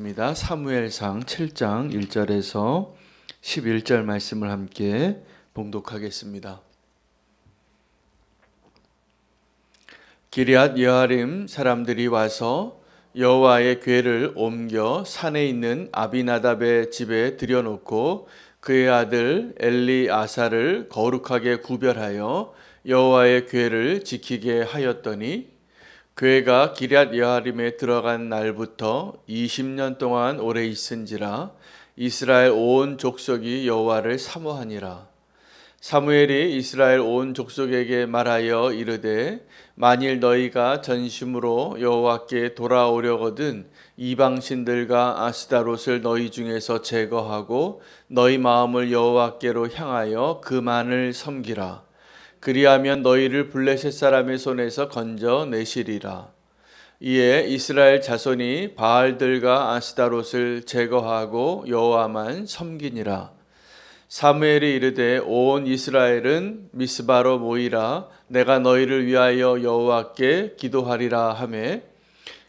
입니다. 사무엘상 7장 1절에서 11절 말씀을 함께 봉독하겠습니다. 기럇 여아림 사람들이 와서 여호와의 궤를 옮겨 산에 있는 아비나답의 집에 들여놓고 그의 아들 엘리아사를 거룩하게 구별하여 여호와의 궤를 지키게 하였더니 궤가 기럇 여아림에 들어간 날부터 20년 동안 오래 있은지라 이스라엘 온 족속이 여호와를 사모하니라. 사무엘이 이스라엘 온 족속에게 말하여 이르되 만일 너희가 전심으로 여호와께 돌아오려거든 이방신들과 아스다롯을 너희 중에서 제거하고 너희 마음을 여호와께로 향하여 그만을 섬기라. 그리하면 너희를 블레셋 사람의 손에서 건져 내시리라. 이에 이스라엘 자손이 바알들과 아스다롯을 제거하고 여호와만 섬기니라. 사무엘이 이르되 온 이스라엘은 미스바로 모이라. 내가 너희를 위하여 여호와께 기도하리라 하매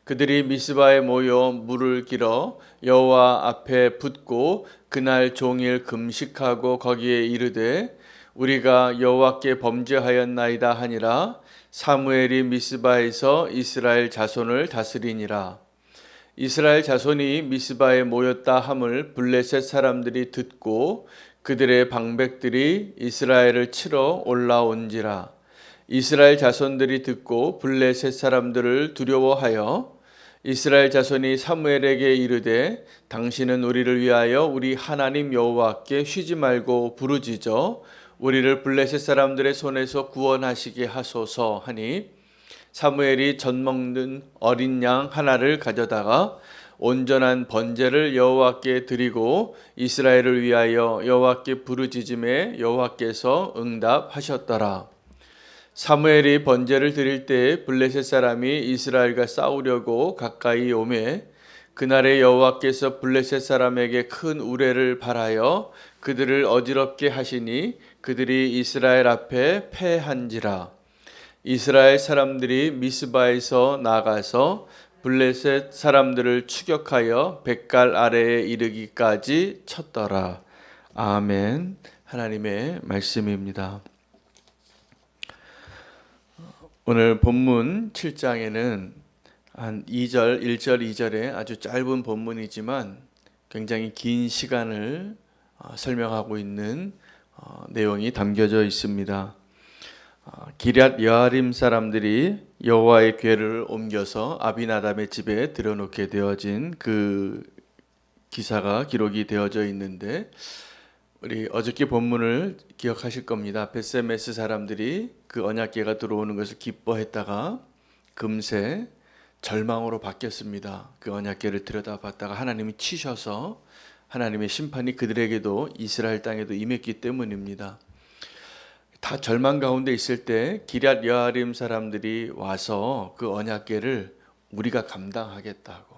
그들이 미스바에 모여 물을 길어 여호와 앞에 붓고 그날 종일 금식하고 거기에 이르되 우리가 여호와께 범죄하였나이다 하니라. 사무엘이 미스바에서 이스라엘 자손을 다스리니라. 이스라엘 자손이 미스바에 모였다 함을 블레셋 사람들이 듣고 그들의 방백들이 이스라엘을 치러 올라온지라. 이스라엘 자손들이 듣고 블레셋 사람들을 두려워하여 이스라엘 자손이 사무엘에게 이르되 당신은 우리를 위하여 우리 하나님 여호와께 쉬지 말고 부르짖어 우리를 블레셋 사람들의 손에서 구원하시게 하소서 하니 사무엘이 젖먹는 어린 양 하나를 가져다가 온전한 번제를 여호와께 드리고 이스라엘을 위하여 여호와께 부르짖음에 여호와께서 응답하셨더라. 사무엘이 번제를 드릴 때 블레셋 사람이 이스라엘과 싸우려고 가까이 오매 그날에 여호와께서 블레셋 사람에게 큰 우레를 발하여 그들을 어지럽게 하시니 그들이 이스라엘 앞에 패한지라. 이스라엘 사람들이 미스바에서 나가서 블레셋 사람들을 추격하여 벳갈 아래에 이르기까지 쳤더라. 아멘. 하나님의 말씀입니다. 오늘 본문 7장에는 한 2절, 1절, 2절에 아주 짧은 본문이지만 굉장히 긴 시간을 설명하고 있는 내용이 담겨져 있습니다. 기럇 여아림 사람들이 여호와의 궤를 옮겨서 아비나답의 집에 들여놓게 되어진 그 기사가 기록이 되어져 있는데 우리 어저께 본문을 기억하실 겁니다. 벳세메스 사람들이 그 언약궤가 들어오는 것을 기뻐했다가 금세 절망으로 바뀌었습니다. 그 언약궤를 들여다봤다가 하나님이 치셔서 하나님의 심판이 그들에게도 이스라엘 땅에도 임했기 때문입니다. 다 절망 가운데 있을 때 기럇 여아림 사람들이 와서 그 언약궤를 우리가 감당하겠다고.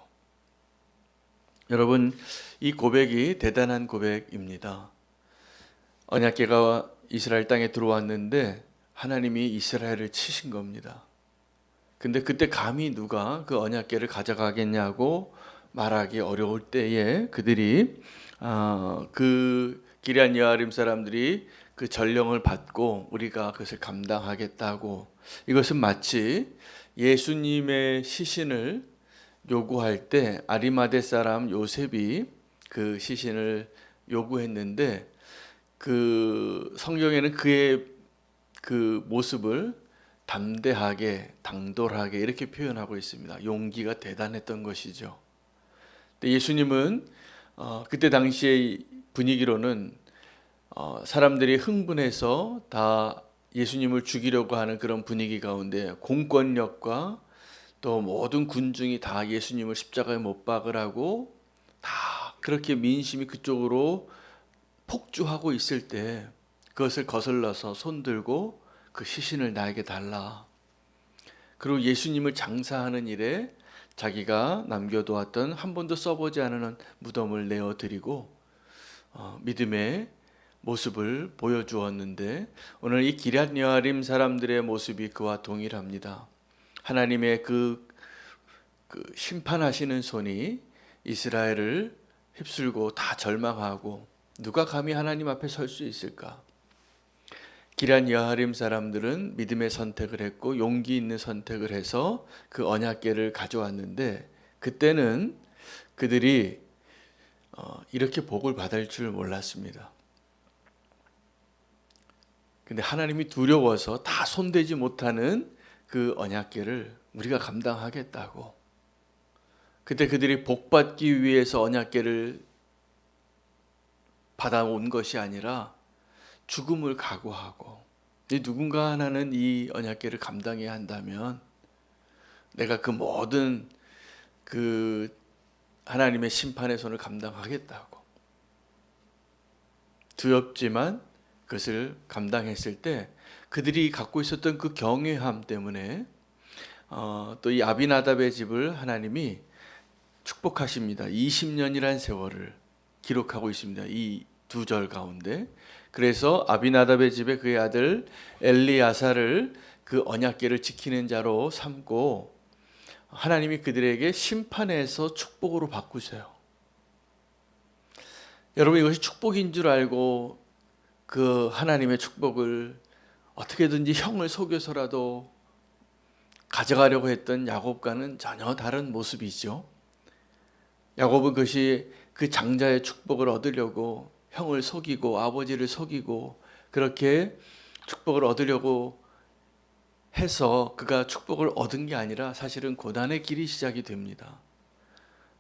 여러분, 이 고백이 대단한 고백입니다. 언약궤가 이스라엘 땅에 들어왔는데 하나님이 이스라엘을 치신 겁니다. 근데 그때 감히 누가 그 언약궤를 가져가겠냐고 말하기 어려울 때에 그들이 그 기럇 여아림 사람들이 그 전령을 받고 우리가 그것을 감당하겠다고. 이것은 마치 예수님의 시신을 요구할 때 아리마대 사람 요셉이 그 시신을 요구했는데 그 성경에는 그의 그 모습을 담대하게, 당돌하게 이렇게 표현하고 있습니다. 용기가 대단했던 것이죠. 근데 예수님은 그때 당시의 분위기로는 사람들이 흥분해서 다 예수님을 죽이려고 하는 그런 분위기 가운데 공권력과 또 모든 군중이 다 예수님을 십자가에 못 박으라고 다 그렇게 민심이 그쪽으로 폭주하고 있을 때 그것을 거슬러서 손들고 그 시신을 나에게 달라. 그리고 예수님을 장사하는 일에 자기가 남겨두었던 한 번도 써보지 않은 무덤을 내어드리고 믿음의 모습을 보여주었는데 오늘 이 기럇 여아림 사람들의 모습이 그와 동일합니다. 하나님의 그 심판하시는 손이 이스라엘을 휩쓸고 다 절망하고 누가 감히 하나님 앞에 설 수 있을까? 기럇 여하림 사람들은 믿음의 선택을 했고 용기 있는 선택을 해서 그 언약궤를 가져왔는데 그때는 그들이 이렇게 복을 받을 줄 몰랐습니다. 근데 하나님이 두려워서 다 손대지 못하는 그 언약궤를 우리가 감당하겠다고. 그때 그들이 복 받기 위해서 언약궤를 받아온 것이 아니라 죽음을 각오하고 누군가 하나는 이 언약궤를 감당해야 한다면 내가 그 모든 그 하나님의 심판의 손을 감당하겠다고. 두렵지만 그것을 감당했을 때 그들이 갖고 있었던 그 경외함 때문에 또 이 아비나답의 집을 하나님이 축복하십니다. 20년이란 세월을 기록하고 있습니다. 이 두 절 가운데. 그래서 아비나답의 집에 그의 아들 엘리야사를 그 언약궤를 지키는 자로 삼고 하나님이 그들에게 심판에서 축복으로 바꾸세요. 여러분 이것이 축복인 줄 알고 그 하나님의 축복을 어떻게든지 형을 속여서라도 가져가려고 했던 야곱과는 전혀 다른 모습이죠. 야곱은 그것이 그 장자의 축복을 얻으려고 형을 속이고 아버지를 속이고 그렇게 축복을 얻으려고 해서 그가 축복을 얻은 게 아니라 사실은 고난의 길이 시작이 됩니다.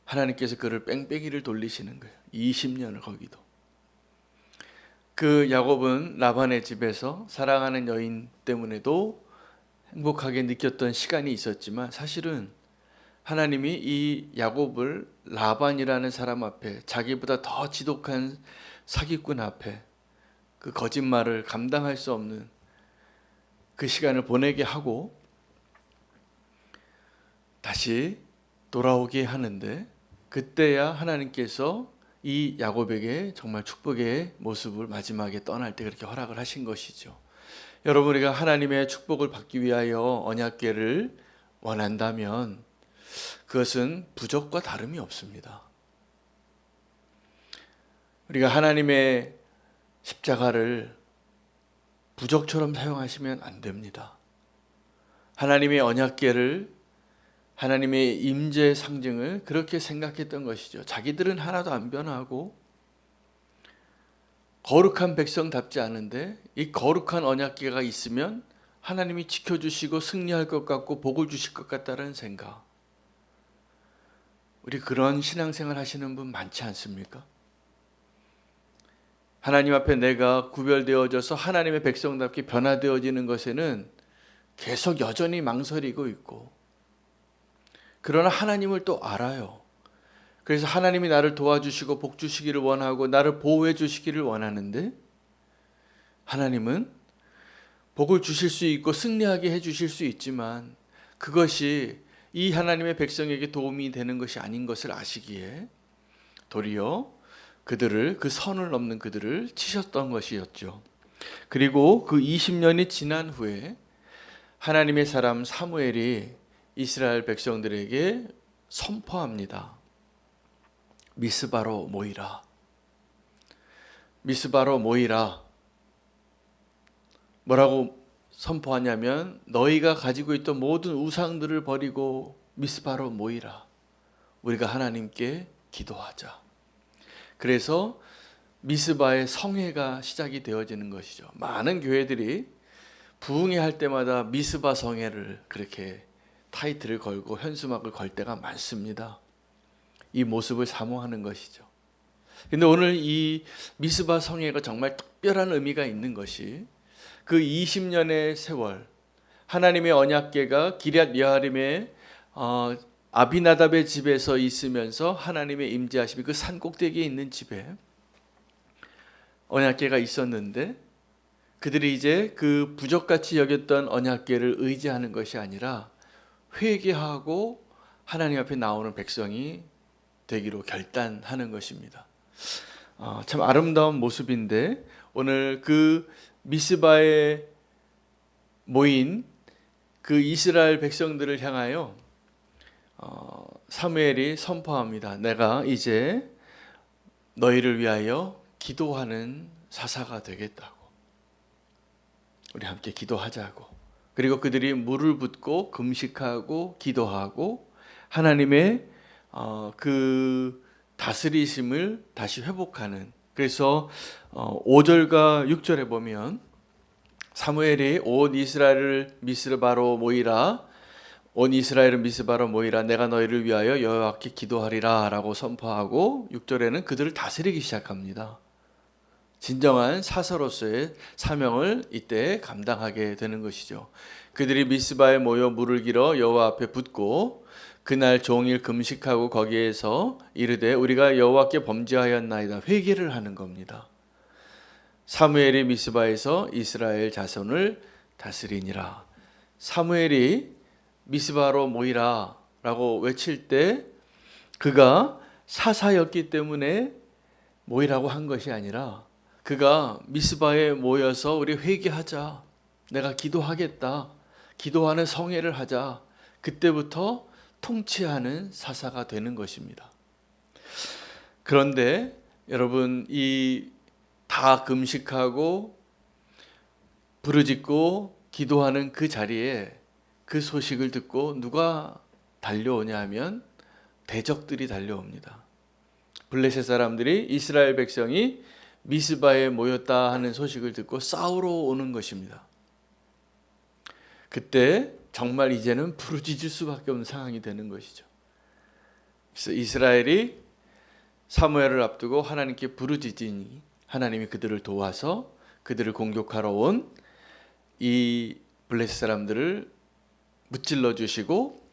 하나님께서 그를 뺑뺑이를 돌리시는 거예요. 20년을 거기도. 그 야곱은 라반의 집에서 사랑하는 여인 때문에도 행복하게 느꼈던 시간이 있었지만 사실은 하나님이 이 야곱을 라반이라는 사람 앞에 자기보다 더 지독한 사기꾼 앞에 그 거짓말을 감당할 수 없는 그 시간을 보내게 하고 다시 돌아오게 하는데 그때야 하나님께서 이 야곱에게 정말 축복의 모습을 마지막에 떠날 때 그렇게 허락을 하신 것이죠. 여러분 우리가 하나님의 축복을 받기 위하여 언약궤를 원한다면 그것은 부족과 다름이 없습니다. 우리가 하나님의 십자가를 부족처럼 사용하시면 안 됩니다. 하나님의 언약궤를 하나님의 임재의 상징을 그렇게 생각했던 것이죠. 자기들은 하나도 안 변하고 거룩한 백성답지 않은데 이 거룩한 언약궤가 있으면 하나님이 지켜주시고 승리할 것 같고 복을 주실 것 같다는 생각. 우리 그런 신앙생활 하시는 분 많지 않습니까? 하나님 앞에 내가 구별되어져서 하나님의 백성답게 변화되어지는 것에는 계속 여전히 망설이고 있고 그러나 하나님을 또 알아요. 그래서 하나님이 나를 도와주시고 복 주시기를 원하고 나를 보호해 주시기를 원하는데 하나님은 복을 주실 수 있고 승리하게 해 주실 수 있지만 그것이 이 하나님의 백성에게 도움이 되는 것이 아닌 것을 아시기에 도리어 그들을 그 선을 넘는 그들을 치셨던 것이었죠. 그리고 그 20년이 지난 후에 하나님의 사람 사무엘이 이스라엘 백성들에게 선포합니다. 미스바로 모이라. 미스바로 모이라. 뭐라고 선포하냐면 너희가 가지고 있던 모든 우상들을 버리고 미스바로 모이라. 우리가 하나님께 기도하자. 그래서 미스바의 성회가 시작이 되어지는 것이죠. 많은 교회들이 부흥회 할 때마다 미스바 성회를 그렇게 타이틀을 걸고 현수막을 걸 때가 많습니다. 이 모습을 사모하는 것이죠. 근데 오늘 이 미스바 성회가 정말 특별한 의미가 있는 것이 그 20년의 세월 하나님의 언약궤가 기럇 여아림의 아비나답의 집에서 있으면서 하나님의 임재하심이 그 산 꼭대기에 있는 집에 언약궤가 있었는데 그들이 이제 그 부족같이 여겼던 언약궤를 의지하는 것이 아니라 회개하고 하나님 앞에 나오는 백성이 되기로 결단하는 것입니다. 참 아름다운 모습인데 오늘 그 미스바에 모인 그 이스라엘 백성들을 향하여 사무엘이 선포합니다. 내가 이제 너희를 위하여 기도하는 사사가 되겠다고. 우리 함께 기도하자고. 그리고 그들이 물을 붓고 금식하고 기도하고 하나님의 그 다스리심을 다시 회복하는. 그래서 5절과 6절에 보면 사무엘이 온 이스라엘을 미스바로 모이라, 온 이스라엘을 미스바로 모이라, 내가 너희를 위하여 여호와께 기도하리라 라고 선포하고 6절에는 그들을 다스리기 시작합니다. 진정한 사사로서의 사명을 이때 감당하게 되는 것이죠. 그들이 미스바에 모여 물을 길어 여호와 앞에 붓고 그날 종일 금식하고 거기에서 이르되 우리가 여호와께 범죄하였나이다, 회개를 하는 겁니다. 사무엘이 미스바에서 이스라엘 자손을 다스리니라. 사무엘이 미스바로 모이라 라고 외칠 때 그가 사사였기 때문에 모이라고 한 것이 아니라 그가 미스바에 모여서 우리 회개하자, 내가 기도하겠다, 기도하는 성회를 하자, 그때부터 통치하는 사사가 되는 것입니다. 그런데 여러분, 이 다 금식하고 부르짖고 기도하는 그 자리에 그 소식을 듣고 누가 달려오냐 하면 대적들이 달려옵니다. 블레셋 사람들이 이스라엘 백성이 미스바에 모였다 하는 소식을 듣고 싸우러 오는 것입니다. 그때 정말 이제는 부르짖을 수밖에 없는 상황이 되는 것이죠. 그래서 이스라엘이 사무엘을 앞두고 하나님께 부르짖으니 하나님이 그들을 도와서 그들을 공격하러 온 이 블레셋 사람들을 무찔러 주시고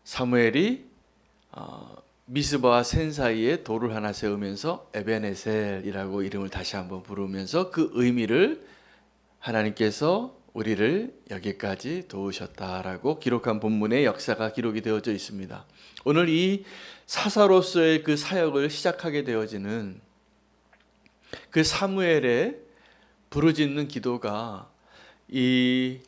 사무엘이 미스바와 센 사이에 돌을 하나 세우면서 에베네셀이라고 이름을 다시 한번 부르면서 그 의미를 하나님께서 우리를 여기까지 도우셨다라고 기록한 본문의 역사가 기록이 되어져 있습니다. 오늘 이 사사로서의 그 사역을 시작하게 되어지는 그 사무엘의 부르짖는 기도가 이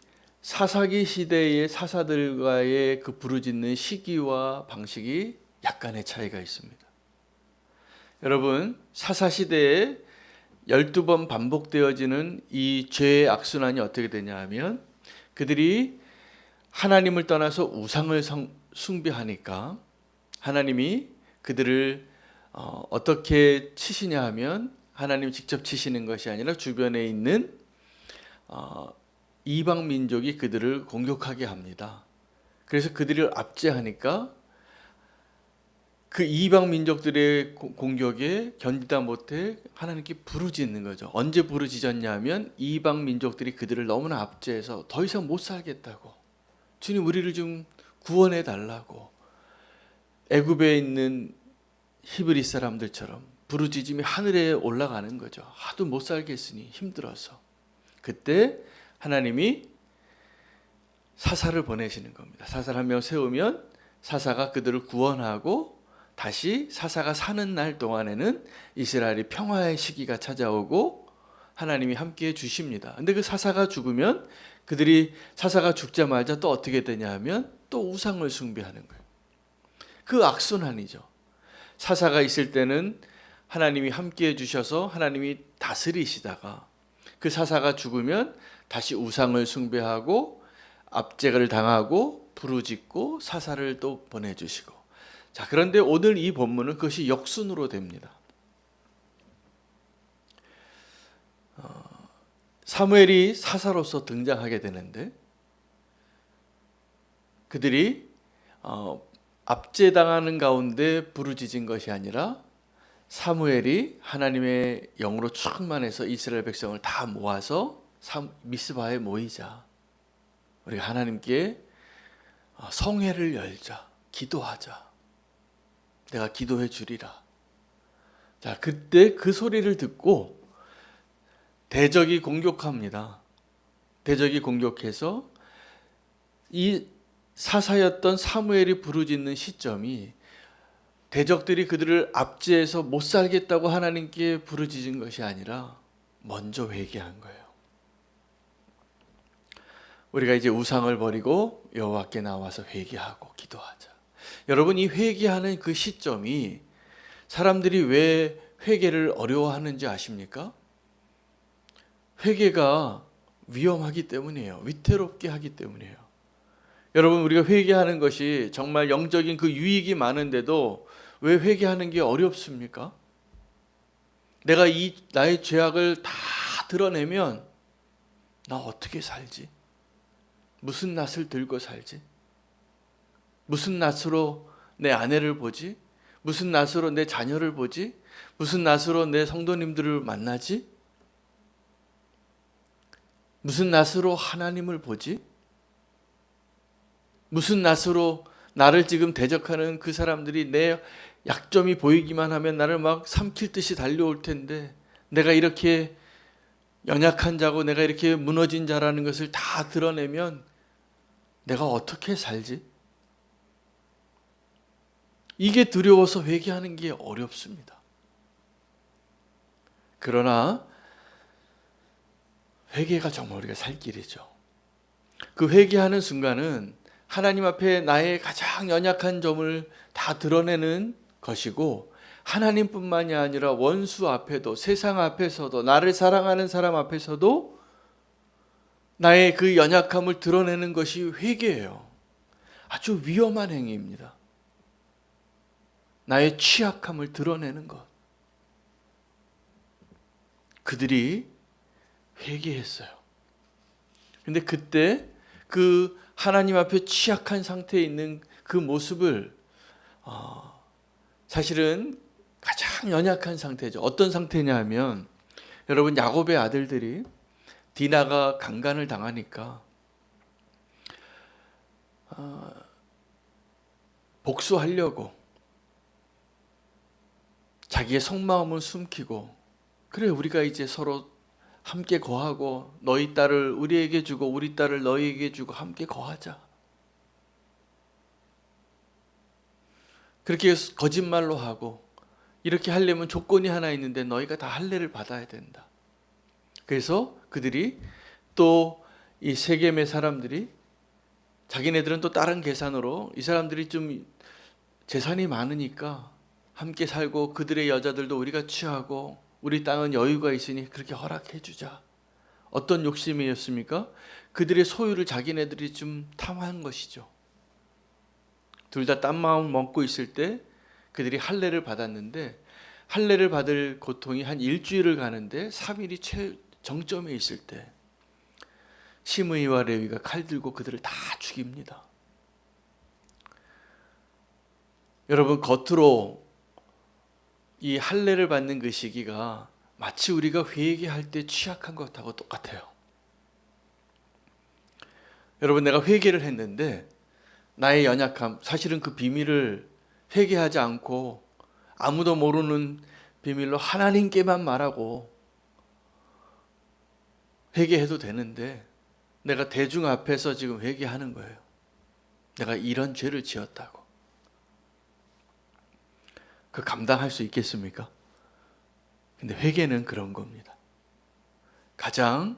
사사기 시대의 사사들과의 그 부르짖는 시기와 방식이 약간의 차이가 있습니다. 여러분, 사사 시대에 12번 반복되어지는 이 죄의 악순환이 어떻게 되냐 하면 그들이 하나님을 떠나서 우상을 숭배하니까 하나님이 그들을 어떻게 치시냐 하면 하나님이 직접 치시는 것이 아니라 주변에 있는 이방 민족이 그들을 공격하게 합니다. 그래서 그들을 압제하니까 그 이방 민족들의 공격에 견디다 못해 하나님께 부르짖는 거죠. 언제 부르짖었냐면 이방 민족들이 그들을 너무나 압제해서 더 이상 못 살겠다고, 주님 우리를 좀 구원해 달라고 애굽에 있는 히브리 사람들처럼 부르짖음이 하늘에 올라가는 거죠. 하도 못 살겠으니 힘들어서. 그때 하나님이 사사를 보내시는 겁니다. 사사를 한 명 세우면 사사가 그들을 구원하고 다시 사사가 사는 날 동안에는 이스라엘이 평화의 시기가 찾아오고 하나님이 함께해 주십니다. 근데 그 사사가 죽으면 그들이 사사가 죽자마자 또 어떻게 되냐 하면 또 우상을 숭배하는 거예요. 그 악순환이죠. 사사가 있을 때는 하나님이 함께해 주셔서 하나님이 다스리시다가 그 사사가 죽으면 다시 우상을 숭배하고 압제를 당하고 부르짖고 사사를 또 보내주시고. 자, 그런데 오늘 이 본문은 그것이 역순으로 됩니다. 사무엘이 사사로서 등장하게 되는데 그들이 압제당하는 가운데 부르짖은 것이 아니라 사무엘이 하나님의 영으로 충만해서 이스라엘 백성을 다 모아서 미스바에 모이자, 우리 하나님께 성회를 열자, 기도하자, 내가 기도해 주리라. 자, 그때 그 소리를 듣고 대적이 공격합니다. 대적이 공격해서 이 사사였던 사무엘이 부르짖는 시점이 대적들이 그들을 압제해서 못 살겠다고 하나님께 부르짖은 것이 아니라 먼저 회개한 거예요. 우리가 이제 우상을 버리고 여호와께 나와서 회개하고 기도하자. 여러분, 이 회개하는 그 시점이 사람들이 왜 회개를 어려워하는지 아십니까? 회개가 위험하기 때문이에요. 위태롭게 하기 때문이에요. 여러분, 우리가 회개하는 것이 정말 영적인 그 유익이 많은데도 왜 회개하는 게 어렵습니까? 내가 나의 죄악을 다 드러내면 나 어떻게 살지? 무슨 낯을 들고 살지? 무슨 낯으로 내 아내를 보지? 무슨 낯으로 내 자녀를 보지? 무슨 낯으로 내 성도님들을 만나지? 무슨 낯으로 하나님을 보지? 무슨 낯으로 나를 지금 대적하는 그 사람들이 내 약점이 보이기만 하면 나를 막 삼킬 듯이 달려올 텐데, 내가 이렇게 연약한 자고 내가 이렇게 무너진 자라는 것을 다 드러내면 내가 어떻게 살지? 이게 두려워서 회개하는 게 어렵습니다. 그러나 회개가 정말 우리가 살 길이죠. 그 회개하는 순간은 하나님 앞에 나의 가장 연약한 점을 다 드러내는 것이고, 하나님뿐만이 아니라 원수 앞에도, 세상 앞에서도, 나를 사랑하는 사람 앞에서도 나의 그 연약함을 드러내는 것이 회개예요. 아주 위험한 행위입니다. 나의 취약함을 드러내는 것. 그들이 회개했어요. 근데 그때 그 하나님 앞에 취약한 상태에 있는 그 모습을 사실은 가장 연약한 상태죠. 어떤 상태냐 하면, 여러분, 야곱의 아들들이 디나가 강간을 당하니까 복수하려고 자기의 속마음을 숨기고, 그래, 우리가 이제 서로 함께 거하고 너희 딸을 우리에게 주고 우리 딸을 너희에게 주고 함께 거하자. 그렇게 거짓말로 하고, 이렇게 하려면 조건이 하나 있는데 너희가 다 할례를 받아야 된다. 그래서 그들이 또 이 세겜의 사람들이 자기네들은 또 다른 계산으로 이 사람들이 좀 재산이 많으니까 함께 살고 그들의 여자들도 우리가 취하고 우리 땅은 여유가 있으니 그렇게 허락해 주자. 어떤 욕심이었습니까? 그들의 소유를 자기네들이 좀 탐한 것이죠. 둘 다 딴 마음 먹고 있을 때 그들이 할례를 받았는데, 할례를 받을 고통이 한 일주일을 가는데 3일이 최정점에 있을 때 시므이와 레위가 칼 들고 그들을 다 죽입니다. 여러분, 겉으로 이 할례를 받는 그 시기가 마치 우리가 회개할 때 취약한 것하고 똑같아요. 여러분, 내가 회개를 했는데 나의 연약함, 사실은 그 비밀을 회개하지 않고 아무도 모르는 비밀로 하나님께만 말하고 회개해도 되는데, 내가 대중 앞에서 지금 회개하는 거예요. 내가 이런 죄를 지었다고. 그 감당할 수 있겠습니까? 근데 회개는 그런 겁니다. 가장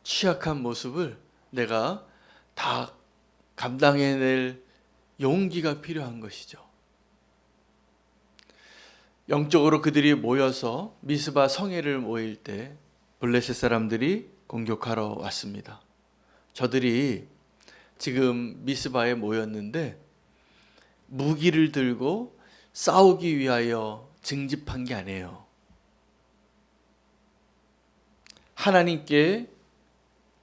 취약한 모습을 내가 다 감당해낼 용기가 필요한 것이죠. 영적으로 그들이 모여서 미스바 성회를 모일 때 블레셋 사람들이 공격하러 왔습니다. 저들이 지금 미스바에 모였는데 무기를 들고 싸우기 위하여 징집한 게 아니에요. 하나님께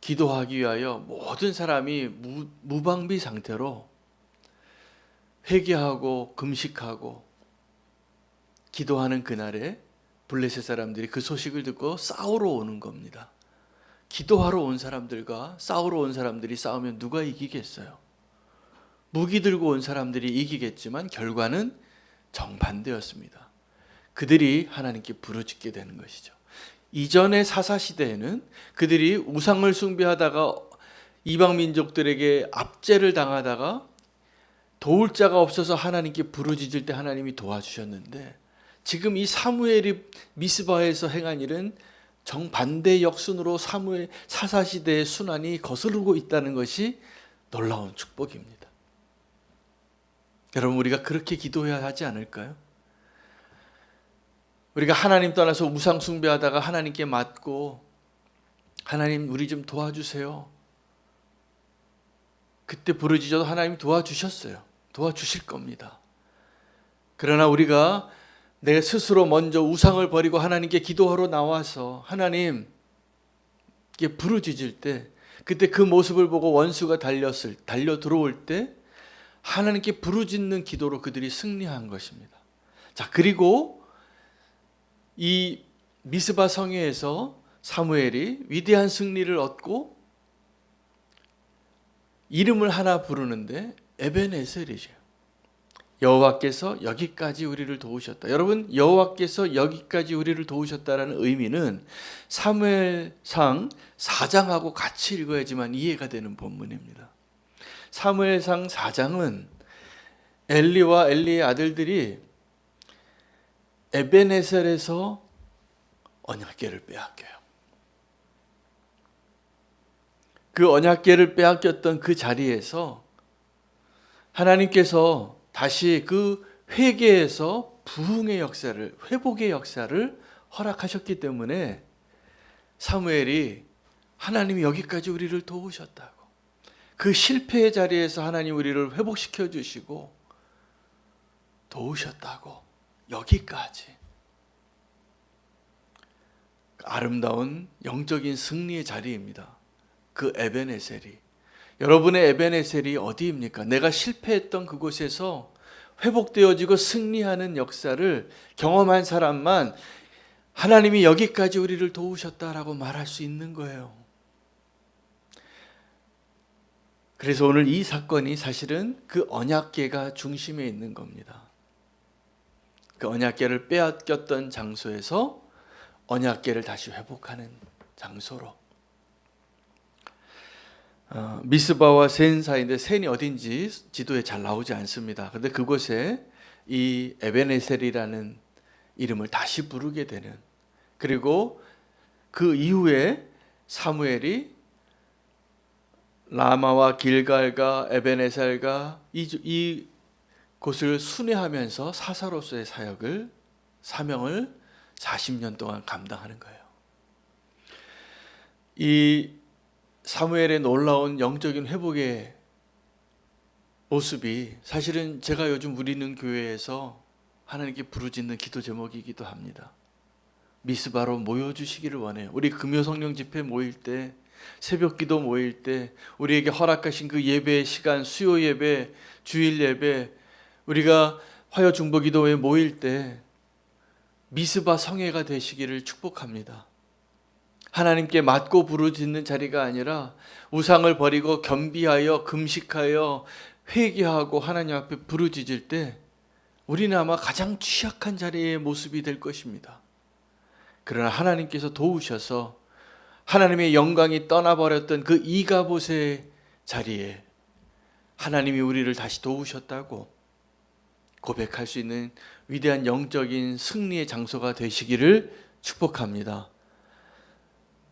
기도하기 위하여 모든 사람이 무방비 상태로 회개하고 금식하고 기도하는 그날에 블레셋 사람들이 그 소식을 듣고 싸우러 오는 겁니다. 기도하러 온 사람들과 싸우러 온 사람들이 싸우면 누가 이기겠어요? 무기 들고 온 사람들이 이기겠지만 결과는 정반대였습니다. 그들이 하나님께 부르짖게 되는 것이죠. 이전의 사사시대에는 그들이 우상을 숭배하다가 이방 민족들에게 압제를 당하다가 도울 자가 없어서 하나님께 부르짖을 때 하나님이 도와주셨는데, 지금 이 사무엘이 미스바에서 행한 일은 정반대 역순으로 사사시대의 순환이 거스르고 있다는 것이 놀라운 축복입니다. 여러분, 우리가 그렇게 기도해야 하지 않을까요? 우리가 하나님 떠나서 우상 숭배하다가 하나님께 맞고, 하나님 우리 좀 도와주세요. 그때 부르짖어도 하나님 도와주셨어요. 도와주실 겁니다. 그러나 우리가 내 스스로 먼저 우상을 버리고 하나님께 기도하러 나와서 하나님께 부르짖을 때, 그때 그 모습을 보고 원수가 달려 들어올 때 하나님께 부르짖는 기도로 그들이 승리한 것입니다. 자, 그리고 이 미스바 성회에서 사무엘이 위대한 승리를 얻고 이름을 하나 부르는데 에벤에셀이죠. 여호와께서 여기까지 우리를 도우셨다. 여러분, 여호와께서 여기까지 우리를 도우셨다라는 의미는 사무엘상 4장하고 같이 읽어야지만 이해가 되는 본문입니다. 사무엘상 4장은 엘리와 엘리의 아들들이 에벤에셀에서 언약궤를 빼앗겨요. 그 언약궤를 빼앗겼던 그 자리에서 하나님께서 다시 그 회개에서 부흥의 역사를, 회복의 역사를 허락하셨기 때문에 사무엘이 하나님이 여기까지 우리를 도우셨다고, 그 실패의 자리에서 하나님 우리를 회복시켜 주시고 도우셨다고, 여기까지 아름다운 영적인 승리의 자리입니다. 그 에벤에셀이, 여러분의 에벤에셀이 어디입니까? 내가 실패했던 그곳에서 회복되어지고 승리하는 역사를 경험한 사람만 하나님이 여기까지 우리를 도우셨다라고 말할 수 있는 거예요. 그래서 오늘 이 사건이 사실은 그 언약궤가 중심에 있는 겁니다. 그 언약궤를 빼앗겼던 장소에서 언약궤를 다시 회복하는 장소로. 미스바와 센 사이인데, 센이 어딘지 지도에 잘 나오지 않습니다. 그런데 그곳에 이 에벤에셀이라는 이름을 다시 부르게 되는, 그리고 그 이후에 사무엘이 라마와 길갈과 에벤에셀과 이 곳을 순회하면서 사사로서의 사명을 40년 동안 감당하는 거예요. 이 사무엘의 놀라운 영적인 회복의 모습이 사실은 제가 요즘 우리는 교회에서 하나님께 부르짖는 기도 제목이기도 합니다. 미스바로 모여주시기를 원해요. 우리 금요성령 집회 모일 때, 새벽 기도 모일 때, 우리에게 허락하신 그 예배의 시간, 수요 예배, 주일 예배, 우리가 화요 중보 기도회 모일 때 미스바 성회가 되시기를 축복합니다. 하나님께 맞고 부르짖는 자리가 아니라 우상을 버리고 겸비하여 금식하여 회개하고 하나님 앞에 부르짖을 때 우리는 아마 가장 취약한 자리의 모습이 될 것입니다. 그러나 하나님께서 도우셔서 하나님의 영광이 떠나버렸던 그 이가봇의 자리에 하나님이 우리를 다시 도우셨다고 고백할 수 있는 위대한 영적인 승리의 장소가 되시기를 축복합니다.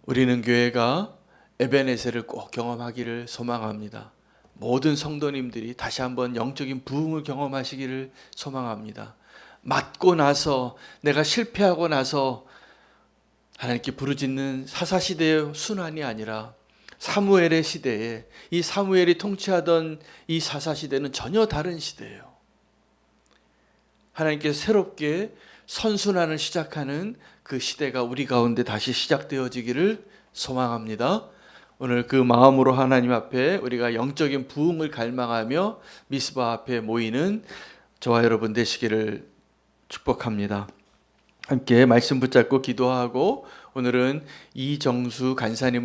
우리는 교회가 에벤에셀을 꼭 경험하기를 소망합니다. 모든 성도님들이 다시 한번 영적인 부흥을 경험하시기를 소망합니다. 맞고 나서, 내가 실패하고 나서 하나님께 부르짖는 사사시대의 순환이 아니라 사무엘의 시대에, 이 사무엘이 통치하던 이 사사시대는 전혀 다른 시대예요. 하나님께서 새롭게 선순환을 시작하는 그 시대가 우리 가운데 다시 시작되어지기를 소망합니다. 오늘 그 마음으로 하나님 앞에 우리가 영적인 부흥을 갈망하며 미스바 앞에 모이는 저와 여러분 되시기를 축복합니다. 함께 말씀 붙잡고 기도하고 오늘은 이정수 간사님을